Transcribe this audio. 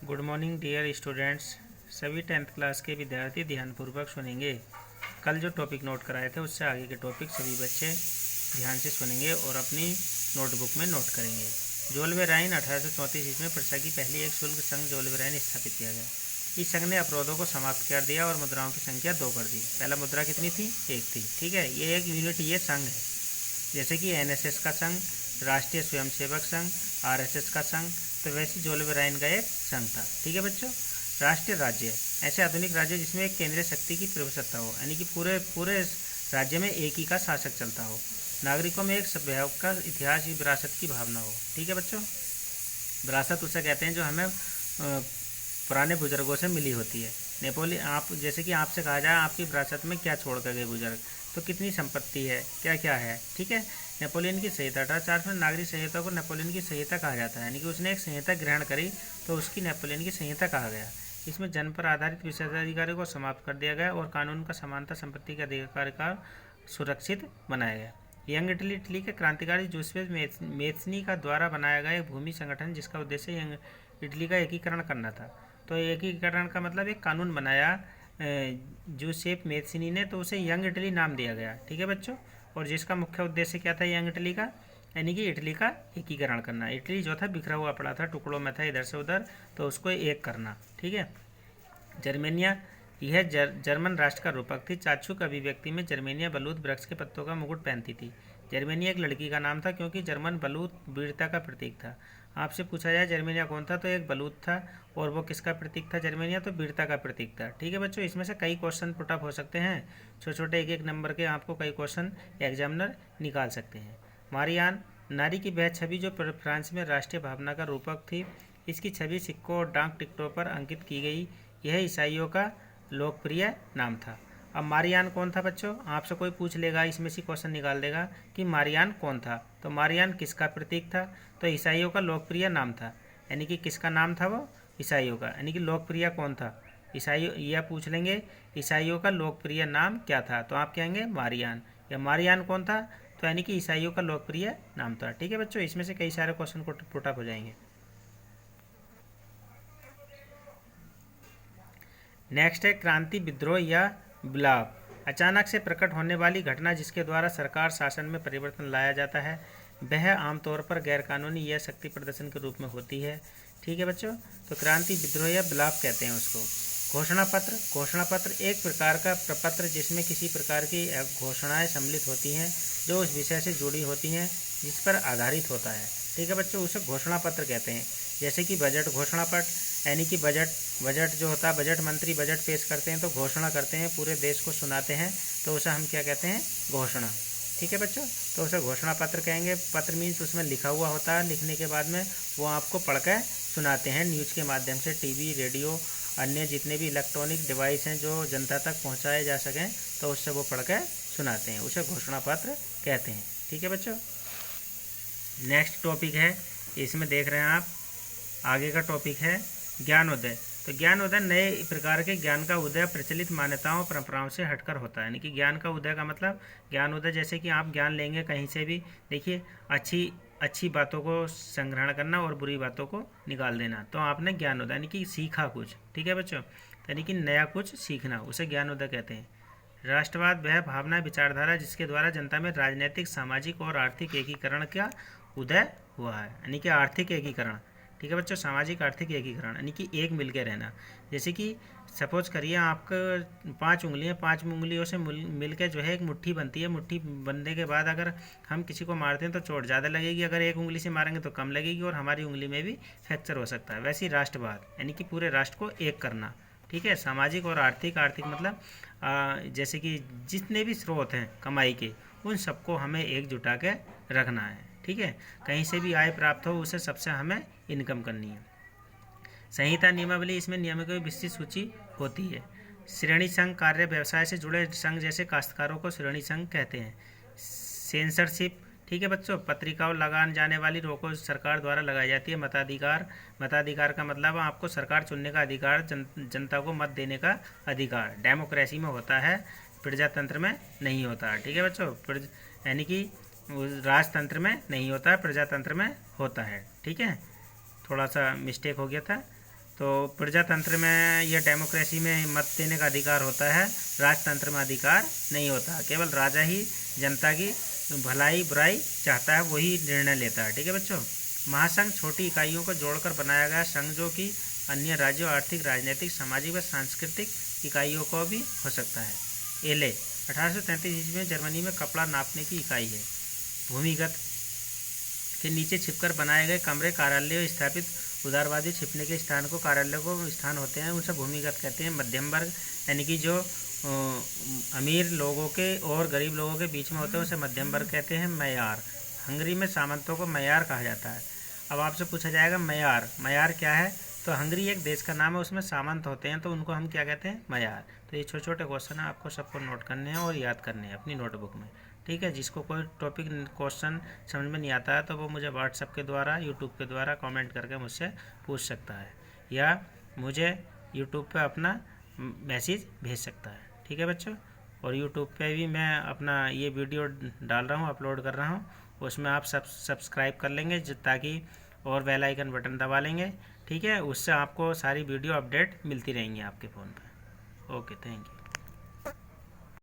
Good morning dear students. सभी 10th class के विद्यार्थी ध्यानपूर्वक सुनेंगे। कल जो टॉपिक नोट कराए थे उससे आगे के टॉपिक सभी बच्चे ध्यान से सुनेंगे और अपनी नोटबुक में नोट करेंगे। जोल्वेराइन 1834 ईस्वी में प्रशा की पहली एक शुल्क संघ जोल्वेराइन स्थापित किया गया। इस संघ ने अपराधों को समाप्त कर दिया और मुद्राओं की संख्या 2 कर दी। पहला मुद्रा कितनी थी? 1 थी। ठीक है, ये एक यूनिट, ये संघ है। जैसे कि एनएसएस का संघ, राष्ट्रीय स्वयंसेवक संघ, आरएसएस का संघ, तो वैसे जोल्वेराइन का एक संघ था। ठीक है बच्चों। राष्ट्रीय राज्य, ऐसे आधुनिक राज्य जिसमें एक केंद्रीय शक्ति की प्रभुसत्ता हो, यानी कि पूरे राज्य में एक ही का शासक चलता हो। नागरिकों में एक सभ्य का इतिहास, विरासत की भावना हो। ठीक है बच्चों। विरासत उसे कहते हैं जो हमें पुराने बुजुर्गों से मिली होती है। नेपोलियन, आप जैसे कि आपसे कहा जाए आपकी विरासत में क्या छोड़ कर गए बुजुर्ग, तो कितनी संपत्ति है, क्या क्या है। ठीक है। नेपोलियन की संहिता 1804 में नागरिक संहिता को नेपोलियन की संहिता कहा जाता है, यानी कि उसने एक संहिता ग्रहण करी तो उसकी नेपोलियन की संहिता कहा गया। इसमें जन्म पर आधारित विशेषाधिकारों को समाप्त कर दिया गया और कानून का समानता संपत्ति के अधिकार का सुरक्षित बनाया गया। यंग इटली, इटली के क्रांतिकारी जूसेफ मेज़नी का द्वारा बनाया गया एक भूमि संगठन जिसका उद्देश्य यंग इटली का एकीकरण करना था। तो एकीकरण का मतलब एक कानून बनाया जूसेफ मेज़नी ने, तो उसे यंग इटली नाम दिया गया। ठीक है बच्चों। और जिसका मुख्य उद्देश्य क्या था यंग इटली का, यानी कि इटली का एकीकरण करना। इटली जो था बिखरा हुआ पड़ा था, टुकड़ों में था इधर से उधर, तो उसको एक करना। ठीक है। जर्मेनिया, यह जर्मन राष्ट्र का रूपक थी। चाक्षुष अभिव्यक्ति में जर्मेनिया बलूत वृक्ष के पत्तों का मुकुट पहनती थी। जर्मेनिया एक लड़की का नाम था क्योंकि जर्मन बलूत वीरता का प्रतीक था। आपसे पूछा जाए जर्मेनिया कौन था, तो एक बलूत था। और वो किसका प्रतीक था? जर्मेनिया तो वीरता का प्रतीक था। ठीक है बच्चों। इसमें से कई क्वेश्चन पुट अप हो सकते हैं, छोटे छोटे एक एक नंबर के आपको कई क्वेश्चन एग्जामिनर निकाल सकते हैं। मारियान, नारी की वह छवि जो फ्रांस में राष्ट्रीय भावना का रूपक थी। इसकी छवि सिक्कों और डाक टिकटों पर अंकित की गई। यह ईसाइयों का लोकप्रिय नाम था। अब मारियान कौन था बच्चों? आपसे कोई पूछ लेगा, इसमें से क्वेश्चन निकाल देगा कि मारियान कौन था, तो मारियान किसका प्रतीक था? तो ईसाइयों का लोकप्रिय नाम था। यानी कि किसका नाम था वो? ईसाइयों का। यानी कि लोकप्रिय कौन था? ईसाइयों, यह पूछ लेंगे ईसाइयों का लोकप्रिय नाम क्या था, तो आप कहेंगे मारियान। या मारियान कौन था? तो यानी कि ईसाइयों का लोकप्रिय नाम था। ठीक है बच्चों। इसमें से कई सारे क्वेश्चन पुट अप हो जाएंगे। नेक्स्ट है क्रांति, विद्रोह या विप्लव। अचानक से प्रकट होने वाली घटना जिसके द्वारा सरकार शासन में परिवर्तन लाया जाता है, वह आमतौर पर गैरकानूनी या शक्ति प्रदर्शन के रूप में होती है। ठीक है बच्चों। तो क्रांति, विद्रोह या विप्लव कहते हैं उसको। घोषणा पत्र, घोषणा पत्र एक प्रकार का प्रपत्र जिसमें किसी प्रकार की घोषणाएं सम्मिलित होती हैं जो उस विषय से जुड़ी होती हैं जिस पर आधारित होता है। ठीक है बच्चों, उसे घोषणा पत्र कहते हैं। जैसे कि बजट घोषणा पत्र, यानी कि बजट जो होता है, बजट मंत्री बजट पेश करते हैं तो घोषणा करते हैं, पूरे देश को सुनाते हैं, तो उसे हम क्या कहते हैं? घोषणा। ठीक है बच्चों। तो उसे घोषणा पत्र कहेंगे। पत्र मीन्स उसमें लिखा हुआ होता है, लिखने के बाद में वो आपको पढ़ कर सुनाते हैं न्यूज़ के माध्यम से, टीवी, रेडियो, अन्य जितने भी इलेक्ट्रॉनिक डिवाइस हैं जो जनता तक पहुंचाए जा सकें, तो उससे वो पढ़ कर सुनाते हैं, उसे घोषणा पत्र कहते हैं। ठीक है बच्चों। नेक्स्ट टॉपिक है, इसमें देख रहे हैं आप, आगे का टॉपिक है ज्ञानोदय। तो ज्ञानोदय नए प्रकार के ज्ञान का उदय प्रचलित मान्यताओं परंपराओं से हटकर होता है। यानी कि ज्ञान का उदय का मतलब ज्ञानोदय, जैसे कि आप ज्ञान लेंगे कहीं से भी, देखिए अच्छी बातों को संग्रहण करना और बुरी बातों को निकाल देना, तो आपने ज्ञानोदय यानी कि सीखा कुछ। ठीक है बच्चों। यानी कि नया कुछ सीखना, उसे ज्ञानोदय कहते हैं। राष्ट्रवाद वह भावना, विचारधारा जिसके द्वारा जनता में राजनीतिक, सामाजिक और आर्थिक एकीकरण का उदय हुआ है। यानी कि आर्थिक एकीकरण। ठीक है बच्चों। सामाजिक आर्थिक एकीकरण यानी कि एक मिलकर रहना। जैसे कि सपोज करिए आपका 5 उंगलियां, 5 उंगलियों से मिलकर जो है एक मुट्ठी बनती है। मुट्ठी बनने के बाद अगर हम किसी को मारते हैं तो चोट ज़्यादा लगेगी, अगर एक उंगली से मारेंगे तो कम लगेगी, और हमारी उंगली में भी फ्रैक्चर हो सकता है। वैसे ही राष्ट्रवाद यानी कि पूरे राष्ट्र को एक करना। ठीक है। सामाजिक और आर्थिक, आर्थिक मतलब जैसे कि जितने भी स्रोत हैं कमाई के, उन सबको हमें एकजुटा के रखना है। ठीक है। कहीं से भी आय प्राप्त हो उसे सबसे हमें इनकम करनी है। संहिता, नियमावली, इसमें नियमों की विस्तृत सूची होती है। श्रेणी संघ, कार्य व्यवसाय से जुड़े संघ जैसे काश्तकारों को श्रेणी संघ कहते हैं। सेंसरशिप, ठीक है बच्चों, पत्रिकाओं लगाने जाने वाली रोकों सरकार द्वारा लगाई जाती है। मताधिकार, मताधिकार का मतलब आपको सरकार चुनने का अधिकार, जनता को मत देने का अधिकार। डेमोक्रेसी में होता है, प्रजातंत्र में नहीं होता। ठीक है बच्चों। यानी कि राजतंत्र में नहीं होता है, प्रजातंत्र में होता है। ठीक है। थोड़ा सा मिस्टेक हो गया था। तो प्रजातंत्र में या डेमोक्रेसी में मत देने का अधिकार होता है, राजतंत्र में अधिकार नहीं होता। केवल राजा ही जनता की भलाई बुराई चाहता है, वही निर्णय लेता है। ठीक है बच्चों। महासंघ छोटी इकाइयों को जोड़कर बनाया गया संघ जो कि अन्य राज्यों, आर्थिक, राजनीतिक, सामाजिक व सांस्कृतिक इकाइयों को भी हो सकता है। एले 1833 ईस्वी में जर्मनी में कपड़ा नापने की इकाई है। भूमिगत के नीचे छिपकर बनाए गए कमरे, कार्यालय स्थापित उदारवादी छिपने के स्थान को कार्यालय को स्थान होते हैं, उनसे भूमिगत कहते हैं। मध्यम वर्ग यानी कि जो अमीर लोगों के और गरीब लोगों के बीच में होते हैं उसे मध्यम वर्ग कहते हैं। मयार, हंगरी में सामंतों को मयार कहा जाता है। अब आपसे पूछा जाएगा मयार, मयार क्या है? तो हंगरी एक देश का नाम है, उसमें सामंत होते हैं, तो उनको हम क्या कहते हैं? मयार। तो ये छोटे छोटे क्वेश्चन है, आपको सबको नोट करने हैं और याद करने हैं अपनी नोटबुक में। ठीक है। जिसको कोई टॉपिक क्वेश्चन समझ में नहीं आता है तो वो मुझे व्हाट्सएप के द्वारा, यूट्यूब के द्वारा कमेंट करके मुझसे पूछ सकता है, या मुझे यूट्यूब पे अपना मैसेज भेज सकता है। ठीक है बच्चों। और यूट्यूब पे भी मैं अपना ये वीडियो डाल रहा हूँ, अपलोड कर रहा हूँ, उसमें आप सब्सक्राइब कर लेंगे ताकि, और बेल आइकन बटन दबा लेंगे। ठीक है। उससे आपको सारी वीडियो अपडेट मिलती रहेंगी आपके फ़ोन पर। Okay, thank you.